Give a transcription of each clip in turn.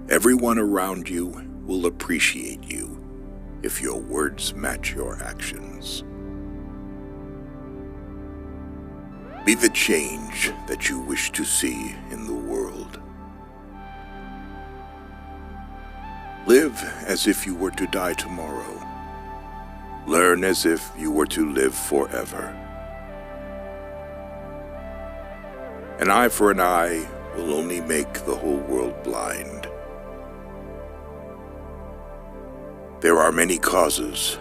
Everyone around you will appreciate you if your words match your actions. Be the change that you wish to see in the world. Live as if you were to die tomorrow. Learn as if you were to live forever. An eye for an eye will only make the whole world blind. There are many causes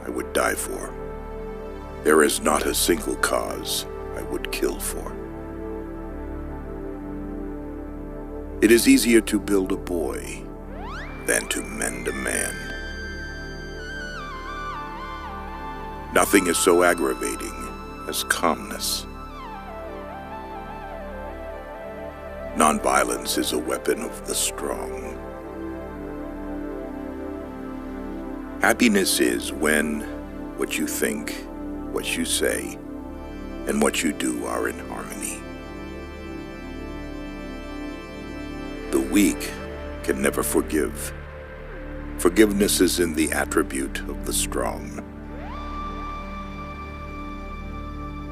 I would die for. There is not a single cause I would kill for. It is easier to build a boy than to mend a man. Nothing is so aggravating as calmness. Nonviolence is a weapon of the strong. Happiness is when what you think, what you say, and what you do are in harmony. The weak can never forgive. Forgiveness is in the attribute of the strong.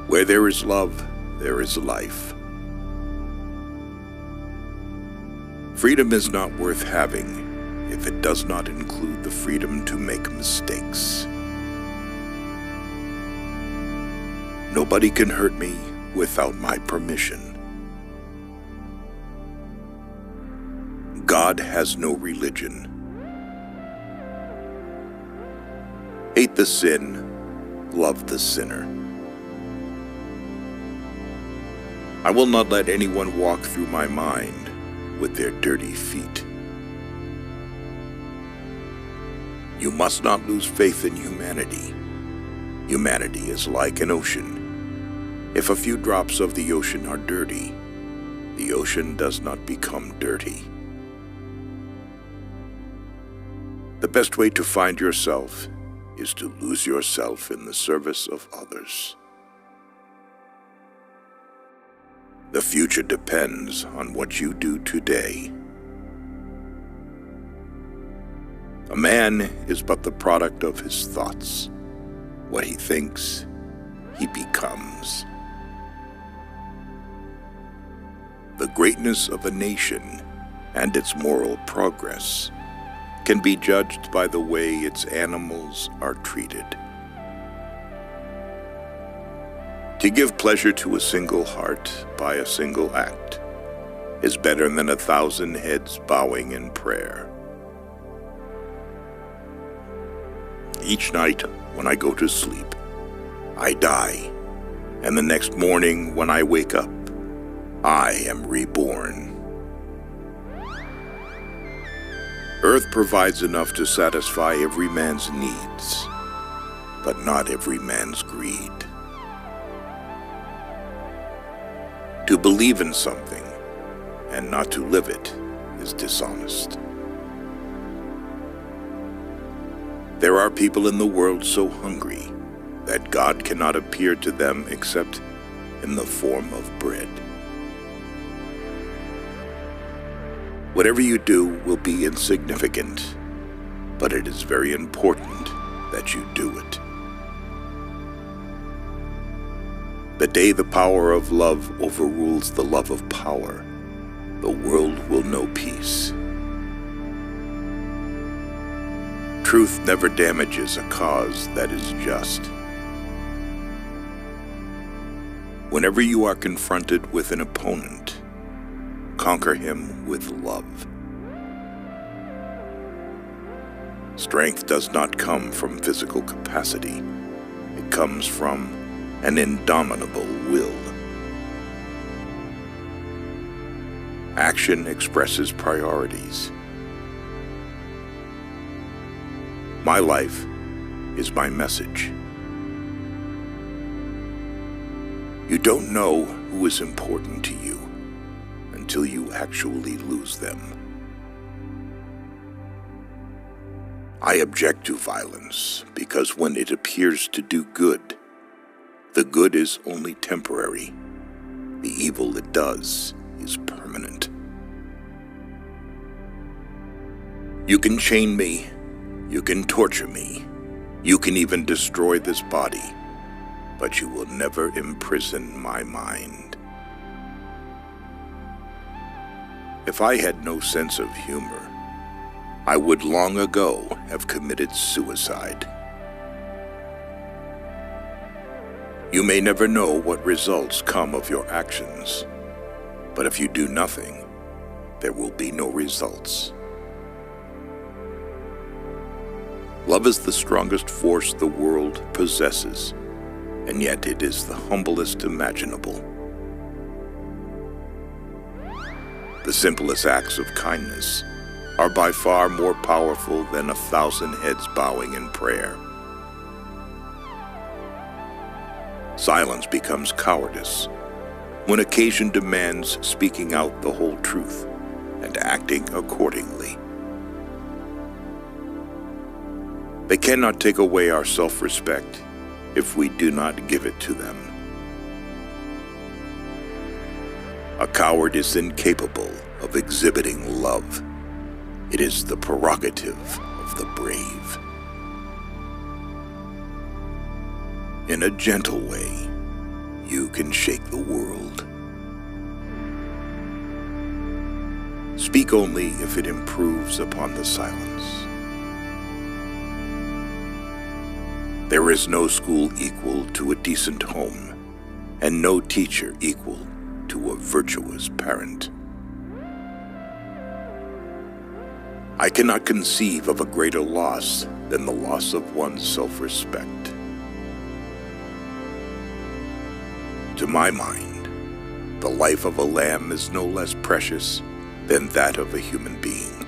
Where there is love, there is life. Freedom is not worth having if it does not include the freedom to make mistakes. Nobody can hurt me without my permission. God has no religion. Hate the sin, love the sinner. I will not let anyone walk through my mind with their dirty feet. You must not lose faith in humanity. Humanity is like an ocean. If a few drops of the ocean are dirty, the ocean does not become dirty. The best way to find yourself is to lose yourself in the service of others. The future depends on what you do today. A man is but the product of his thoughts. What he thinks, he becomes. The greatness of a nation and its moral progress can be judged by the way its animals are treated. To give pleasure to a single heart by a single act is better than 1,000 heads bowing in prayer. Each night when I go to sleep, I die, and the next morning when I wake up, I am reborn. Earth provides enough to satisfy every man's needs, but not every man's greed. To believe in something and not to live it is dishonest. There are people in the world so hungry that God cannot appear to them except in the form of bread. Whatever you do will be insignificant, but it is very important that you do it. The day the power of love overrules the love of power, the world will know peace. Truth never damages a cause that is just. Whenever you are confronted with an opponent, conquer him with love. Strength does not come from physical capacity. It comes from an indomitable will. Action expresses priorities. My life is my message. You don't know who is important to you until you actually lose them. I object to violence because when it appears to do good, the good is only temporary. The evil it does is permanent. You can chain me, you can torture me, you can even destroy this body, but you will never imprison my mind. If I had no sense of humor, I would long ago have committed suicide. You may never know what results come of your actions, but if you do nothing, there will be no results. Love is the strongest force the world possesses, and yet it is the humblest imaginable. The simplest acts of kindness are by far more powerful than 1,000 heads bowing in prayer. Silence becomes cowardice when occasion demands speaking out the whole truth and acting accordingly. They cannot take away our self-respect if we do not give it to them. A coward is incapable of exhibiting love. It is the prerogative of the brave. In a gentle way, you can shake the world. Speak only if it improves upon the silence. There is no school equal to a decent home, and no teacher equal to a virtuous parent. I cannot conceive of a greater loss than the loss of one's self-respect. To my mind, the life of a lamb is no less precious than that of a human being.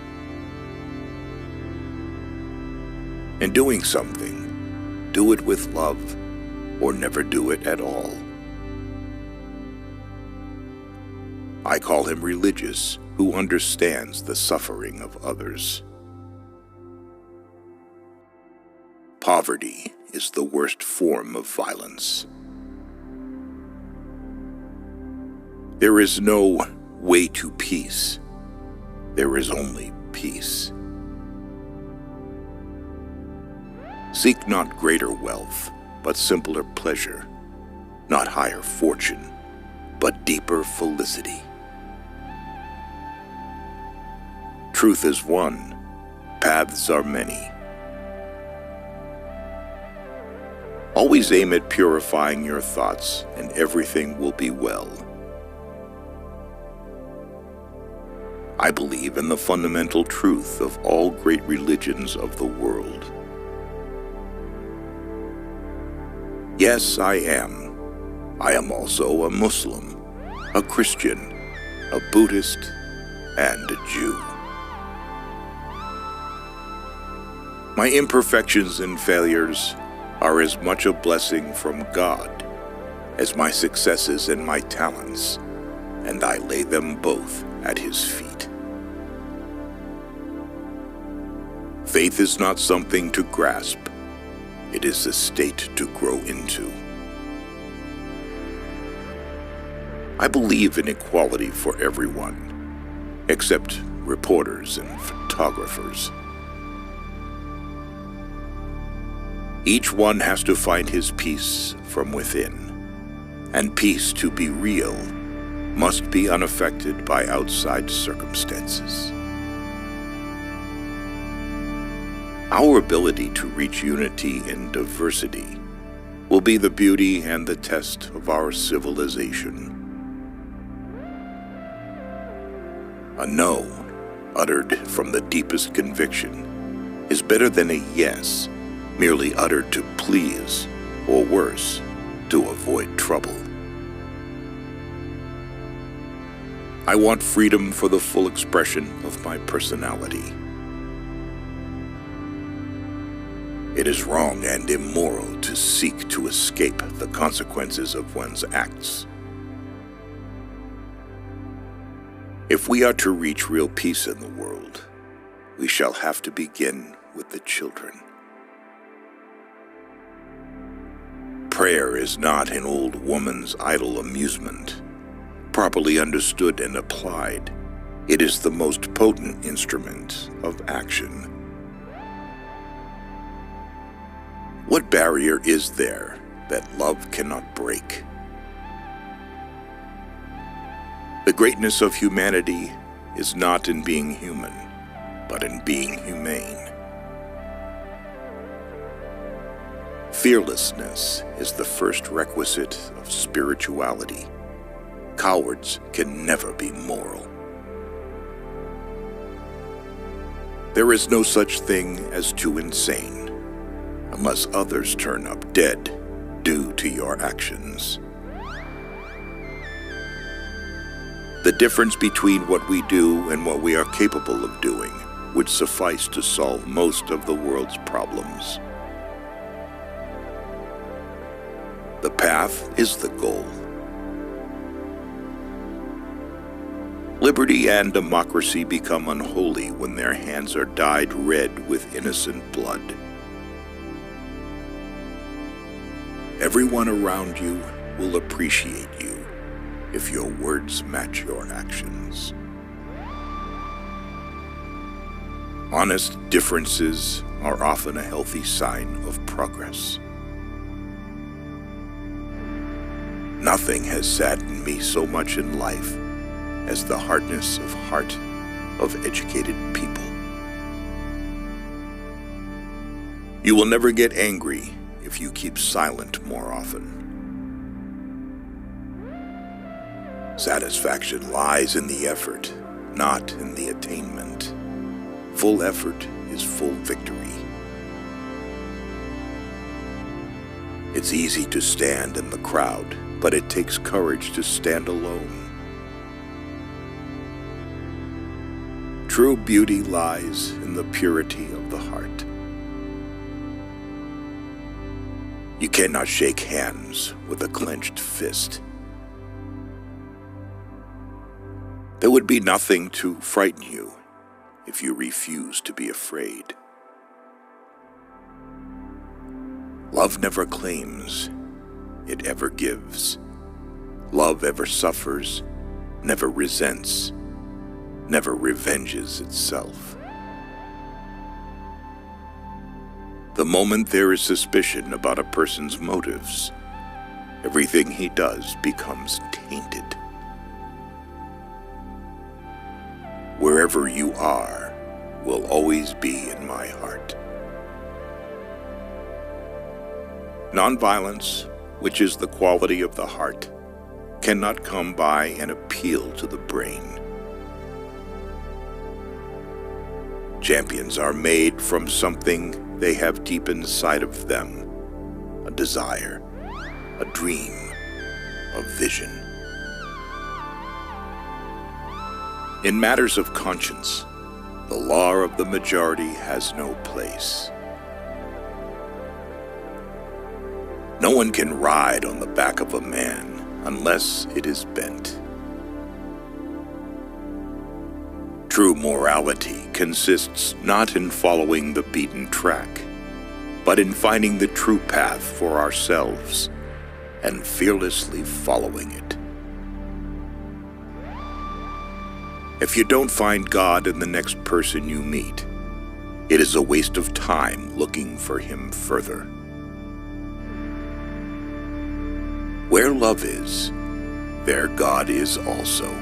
In doing something, do it with love, or never do it at all. I call him religious who understands the suffering of others. Poverty is the worst form of violence. There is no way to peace. There is only peace. Seek not greater wealth, but simpler pleasure, not higher fortune, but deeper felicity. Truth is one, paths are many. Always aim at purifying your thoughts, and everything will be well. I believe in the fundamental truth of all great religions of the world. Yes, I am. I am also a Muslim, a Christian, a Buddhist, and a Jew. My imperfections and failures are as much a blessing from God as my successes and my talents, and I lay them both at His feet. Faith is not something to grasp. It is a state to grow into. I believe in equality for everyone, except reporters and photographers. Each one has to find his peace from within, and peace, to be real, must be unaffected by outside circumstances. Our ability to reach unity in diversity will be the beauty and the test of our civilization. A no, uttered from the deepest conviction, is better than a yes, merely uttered to please, or worse, to avoid trouble. I want freedom for the full expression of my personality. It is wrong and immoral to seek to escape the consequences of one's acts. If we are to reach real peace in the world, we shall have to begin with the children. Prayer is not an old woman's idle amusement. Properly understood and applied, It is the most potent instrument of action. What barrier is there that love cannot break? The greatness of humanity is not in being human, but in being humane. Fearlessness is the first requisite of spirituality. Cowards can never be moral. There is no such thing as too insane, unless others turn up dead due to your actions. The difference between what we do and what we are capable of doing would suffice to solve most of the world's problems. The path is the goal. Liberty and democracy become unholy when their hands are dyed red with innocent blood. Everyone around you will appreciate you if your words match your actions. Honest differences are often a healthy sign of progress. Nothing has saddened me so much in life as the hardness of heart of educated people. You will never get angry if you keep silent more often. Satisfaction lies in the effort, not in the attainment. Full effort is full victory. It's easy to stand in the crowd, but it takes courage to stand alone. True beauty lies in the purity of the heart. You cannot shake hands with a clenched fist. There would be nothing to frighten you if you refuse to be afraid. Love never claims, it ever gives. Love ever suffers, never resents, never revenges itself. The moment there is suspicion about a person's motives, everything he does becomes tainted. Wherever you are will always be in my heart. Nonviolence, which is the quality of the heart, cannot come by an appeal to the brain. Champions are made from something they have deep inside of them, a desire, a dream, a vision. In matters of conscience, the law of the majority has no place. No one can ride on the back of a man unless it is bent. True morality consists not in following the beaten track, but in finding the true path for ourselves and fearlessly following it. If you don't find God in the next person you meet, it is a waste of time looking for Him further. Where love is, there God is also.